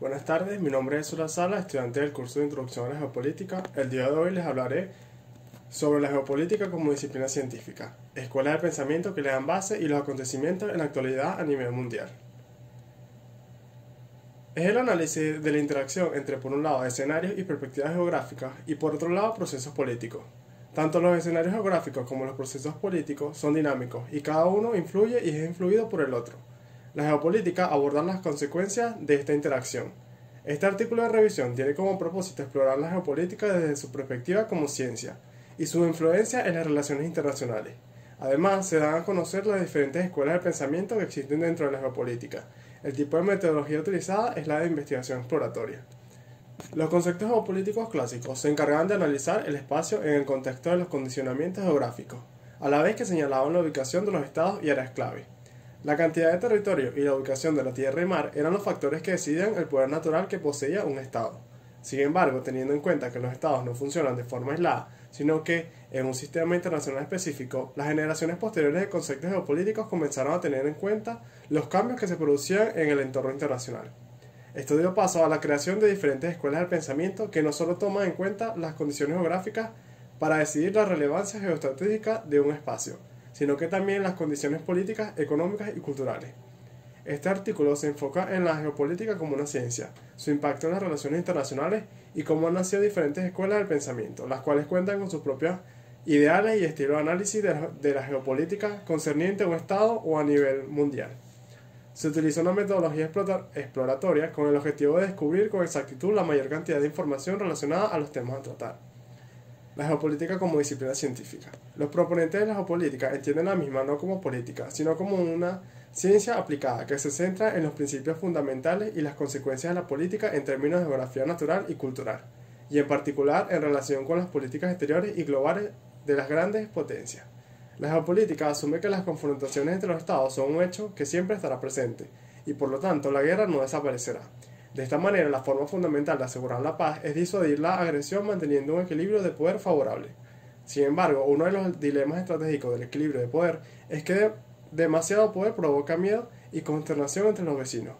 Buenas tardes, mi nombre es Sula Sala, estudiante del curso de Introducción a la Geopolítica. El día de hoy les hablaré sobre la geopolítica como disciplina científica, escuelas de pensamiento que le dan base y los acontecimientos en la actualidad a nivel mundial. Es el análisis de la interacción entre, por un lado, escenarios y perspectivas geográficas y, por otro lado, procesos políticos. Tanto los escenarios geográficos como los procesos políticos son dinámicos y cada uno influye y es influido por el otro. La geopolítica aborda las consecuencias de esta interacción. Este artículo de revisión tiene como propósito explorar la geopolítica desde su perspectiva como ciencia y su influencia en las relaciones internacionales. Además, se dan a conocer las diferentes escuelas de pensamiento que existen dentro de la geopolítica. El tipo de metodología utilizada es la de investigación exploratoria. Los conceptos geopolíticos clásicos se encargaban de analizar el espacio en el contexto de los condicionamientos geográficos, a la vez que señalaban la ubicación de los estados y áreas clave. La cantidad de territorio y la ubicación de la tierra y mar eran los factores que decidían el poder natural que poseía un estado. Sin embargo, teniendo en cuenta que los estados no funcionan de forma aislada, sino que en un sistema internacional específico, las generaciones posteriores de conceptos geopolíticos comenzaron a tener en cuenta los cambios que se producían en el entorno internacional. Esto dio paso a la creación de diferentes escuelas del pensamiento que no solo toman en cuenta las condiciones geográficas para decidir la relevancia geoestratégica de un espacio, sino que también las condiciones políticas, económicas y culturales. Este artículo se enfoca en la geopolítica como una ciencia, su impacto en las relaciones internacionales y cómo han nacido diferentes escuelas del pensamiento, las cuales cuentan con sus propios ideales y estilo de análisis de la geopolítica concerniente a un Estado o a nivel mundial. Se utiliza una metodología exploratoria con el objetivo de descubrir con exactitud la mayor cantidad de información relacionada a los temas a tratar. La geopolítica como disciplina científica. Los proponentes de la geopolítica entienden la misma no como política, sino como una ciencia aplicada que se centra en los principios fundamentales y las consecuencias de la política en términos de geografía natural y cultural, y en particular en relación con las políticas exteriores y globales de las grandes potencias. La geopolítica asume que las confrontaciones entre los estados son un hecho que siempre estará presente, y por lo tanto la guerra no desaparecerá. De esta manera, la forma fundamental de asegurar la paz es disuadir la agresión manteniendo un equilibrio de poder favorable. Sin embargo, uno de los dilemas estratégicos del equilibrio de poder es que demasiado poder provoca miedo y consternación entre los vecinos,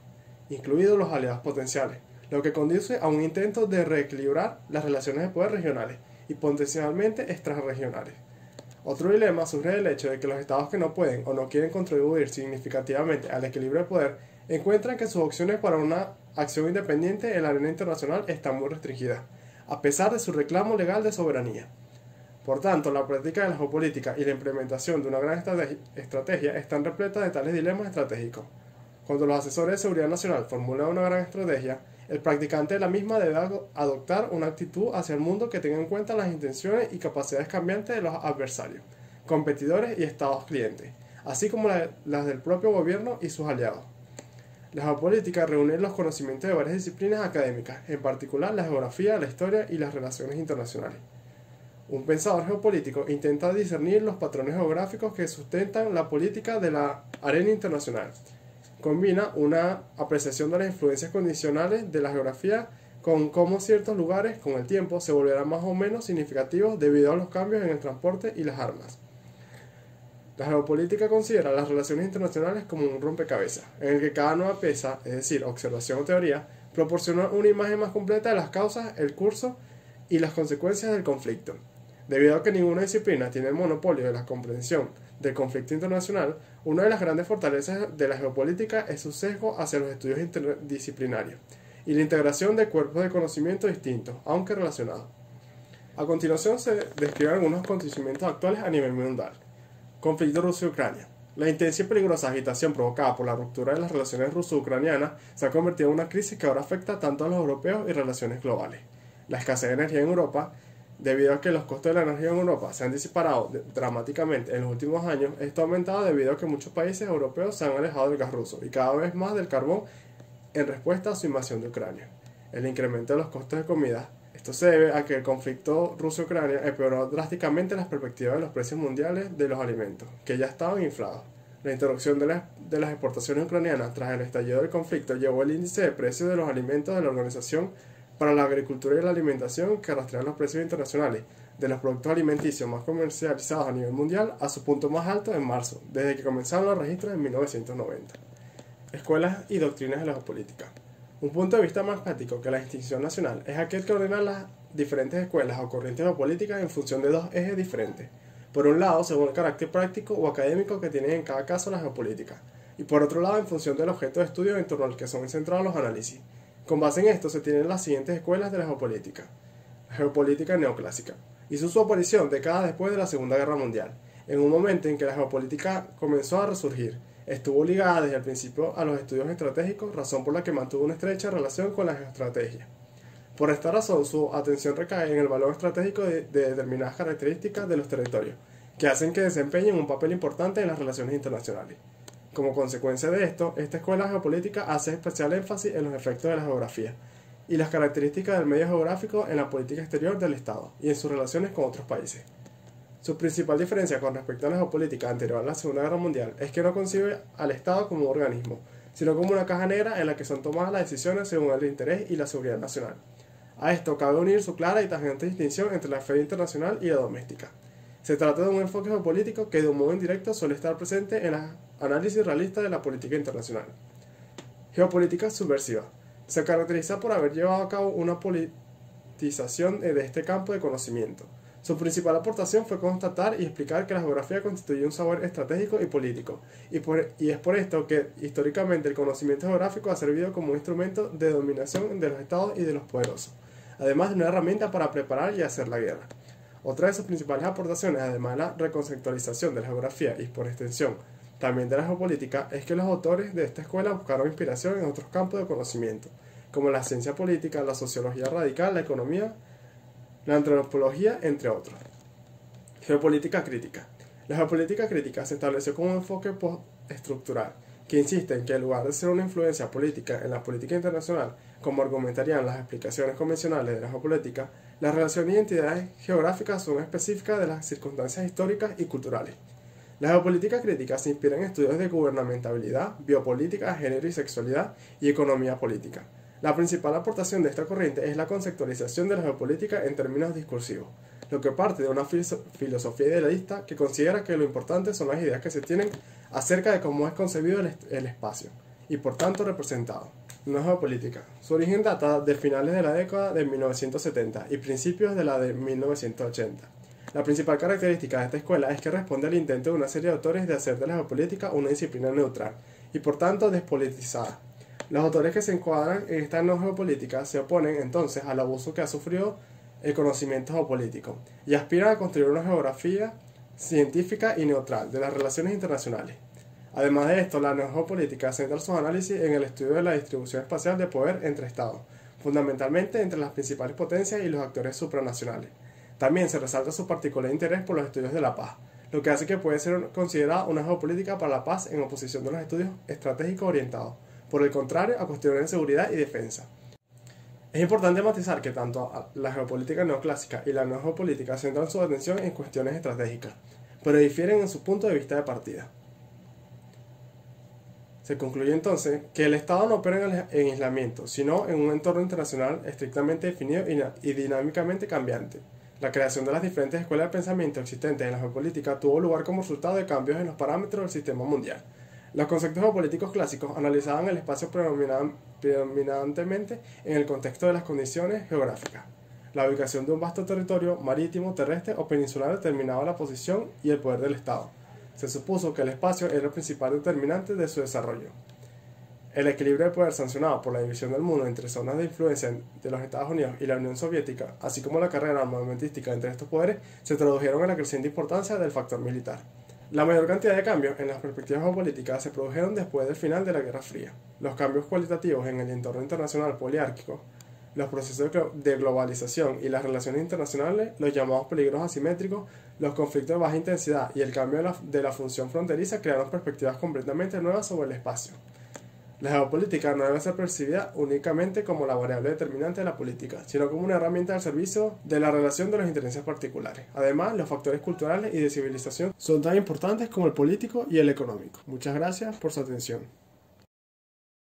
incluidos los aliados potenciales, lo que conduce a un intento de reequilibrar las relaciones de poder regionales y potencialmente extrarregionales. Otro dilema surge del hecho de que los estados que no pueden o no quieren contribuir significativamente al equilibrio de poder encuentran que sus opciones para una acción independiente en la arena internacional están muy restringidas, a pesar de su reclamo legal de soberanía. Por tanto, la práctica de la geopolítica y la implementación de una gran estrategia están repletas de tales dilemas estratégicos. Cuando los asesores de seguridad nacional formulan una gran estrategia, el practicante de la misma debe adoptar una actitud hacia el mundo que tenga en cuenta las intenciones y capacidades cambiantes de los adversarios, competidores y estados clientes, así como las del propio gobierno y sus aliados. La geopolítica reúne los conocimientos de varias disciplinas académicas, en particular la geografía, la historia y las relaciones internacionales. Un pensador geopolítico intenta discernir los patrones geográficos que sustentan la política de la arena internacional. Combina una apreciación de las influencias condicionales de la geografía con cómo ciertos lugares, con el tiempo, se volverán más o menos significativos debido a los cambios en el transporte y las armas. La geopolítica considera las relaciones internacionales como un rompecabezas, en el que cada nueva pieza, es decir, observación o teoría, proporciona una imagen más completa de las causas, el curso y las consecuencias del conflicto. Debido a que ninguna disciplina tiene el monopolio de la comprensión del conflicto internacional, una de las grandes fortalezas de la geopolítica es su sesgo hacia los estudios interdisciplinarios y la integración de cuerpos de conocimiento distintos, aunque relacionados. A continuación se describen algunos acontecimientos actuales a nivel mundial. Conflicto Rusia-Ucrania. La intensa y peligrosa agitación provocada por la ruptura de las relaciones ruso-ucranianas se ha convertido en una crisis que ahora afecta tanto a los europeos y relaciones globales. La escasez de energía en Europa, debido a que los costos de la energía en Europa se han disparado dramáticamente en los últimos años, esto ha aumentado debido a que muchos países europeos se han alejado del gas ruso y cada vez más del carbón en respuesta a su invasión de Ucrania. El incremento de los costos de comida. Esto se debe a que el conflicto Rusia-Ucrania empeoró drásticamente las perspectivas de los precios mundiales de los alimentos, que ya estaban inflados. La interrupción de las exportaciones ucranianas tras el estallido del conflicto llevó el índice de precios de los alimentos de la Organización para la Agricultura y la Alimentación, que rastrea los precios internacionales de los productos alimenticios más comercializados a nivel mundial, a su punto más alto en marzo, desde que comenzaron los registros en 1990. Escuelas y doctrinas de la geopolítica. Un punto de vista más práctico que la distinción nacional es aquel que ordena las diferentes escuelas o corrientes geopolíticas en función de dos ejes diferentes. Por un lado, según el carácter práctico o académico que tienen en cada caso las geopolíticas, y por otro lado, en función del objeto de estudio en torno al que son centrados los análisis. Con base en esto se tienen las siguientes escuelas de la geopolítica. La geopolítica neoclásica. Hizo su aparición décadas después de la Segunda Guerra Mundial, en un momento en que la geopolítica comenzó a resurgir. Estuvo ligada desde el principio a los estudios estratégicos, razón por la que mantuvo una estrecha relación con la geoestrategia. Por esta razón, su atención recae en el valor estratégico de determinadas características de los territorios, que hacen que desempeñen un papel importante en las relaciones internacionales. Como consecuencia de esto, esta escuela geopolítica hace especial énfasis en los efectos de la geografía y las características del medio geográfico en la política exterior del Estado y en sus relaciones con otros países. Su principal diferencia con respecto a la geopolítica anterior a la Segunda Guerra Mundial es que no concibe al Estado como un organismo, sino como una caja negra en la que son tomadas las decisiones según el interés y la seguridad nacional. A esto cabe unir su clara y tajante distinción entre la esfera internacional y la doméstica. Se trata de un enfoque geopolítico que de un modo indirecto suele estar presente en el análisis realista de la política internacional. Geopolítica subversiva. Se caracteriza por haber llevado a cabo una politización de este campo de conocimiento. Su principal aportación fue constatar y explicar que la geografía constituye un saber estratégico y político, y es por esto que históricamente el conocimiento geográfico ha servido como un instrumento de dominación de los estados y de los poderosos, además de una herramienta para preparar y hacer la guerra. Otra de sus principales aportaciones, además de la reconceptualización de la geografía y por extensión también de la geopolítica, es que los autores de esta escuela buscaron inspiración en otros campos de conocimiento, como la ciencia política, la sociología radical, la economía, la antropología, entre otros. Geopolítica crítica. La geopolítica crítica se estableció como un enfoque postestructural, que insiste en que en lugar de ser una influencia política en la política internacional, como argumentarían las explicaciones convencionales de la geopolítica, las relaciones y identidades geográficas son específicas de las circunstancias históricas y culturales. La geopolítica crítica se inspira en estudios de gubernamentabilidad, biopolítica, género y sexualidad y economía política. La principal aportación de esta corriente es la conceptualización de la geopolítica en términos discursivos, lo que parte de una filosofía idealista que considera que lo importante son las ideas que se tienen acerca de cómo es concebido el espacio, y por tanto representado. La geopolítica. Su origen data de finales de la década de 1970 y principios de la de 1980. La principal característica de esta escuela es que responde al intento de una serie de autores de hacer de la geopolítica una disciplina neutral, y por tanto despolitizada. Los autores que se encuadran en esta no geopolítica se oponen entonces al abuso que ha sufrido el conocimiento geopolítico y aspiran a construir una geografía científica y neutral de las relaciones internacionales. Además de esto, la neogeopolítica centra sus análisis en el estudio de la distribución espacial de poder entre estados, fundamentalmente entre las principales potencias y los actores supranacionales. También se resalta su particular interés por los estudios de la paz, lo que hace que puede ser considerada una geopolítica para la paz en oposición de los estudios estratégicos orientados, por el contrario, a cuestiones de seguridad y defensa. Es importante matizar que tanto la geopolítica neoclásica y la neogeopolítica centran su atención en cuestiones estratégicas, pero difieren en su punto de vista de partida. Se concluye entonces que el Estado no opera en aislamiento, sino en un entorno internacional estrictamente definido y dinámicamente cambiante. La creación de las diferentes escuelas de pensamiento existentes en la geopolítica tuvo lugar como resultado de cambios en los parámetros del sistema mundial. Los conceptos geopolíticos clásicos analizaban el espacio predominantemente en el contexto de las condiciones geográficas. La ubicación de un vasto territorio marítimo, terrestre o peninsular determinaba la posición y el poder del Estado. Se supuso que el espacio era el principal determinante de su desarrollo. El equilibrio de poder sancionado por la división del mundo entre zonas de influencia de los Estados Unidos y la Unión Soviética, así como la carrera armamentística entre estos poderes, se tradujeron en la creciente importancia del factor militar. La mayor cantidad de cambios en las perspectivas geopolíticas se produjeron después del final de la Guerra Fría. Los cambios cualitativos en el entorno internacional poliárquico, los procesos de globalización y las relaciones internacionales, los llamados peligros asimétricos, los conflictos de baja intensidad y el cambio de la función fronteriza crearon perspectivas completamente nuevas sobre el espacio. La geopolítica no debe ser percibida únicamente como la variable determinante de la política, sino como una herramienta al servicio de la relación de los intereses particulares. Además, los factores culturales y de civilización son tan importantes como el político y el económico. Muchas gracias por su atención.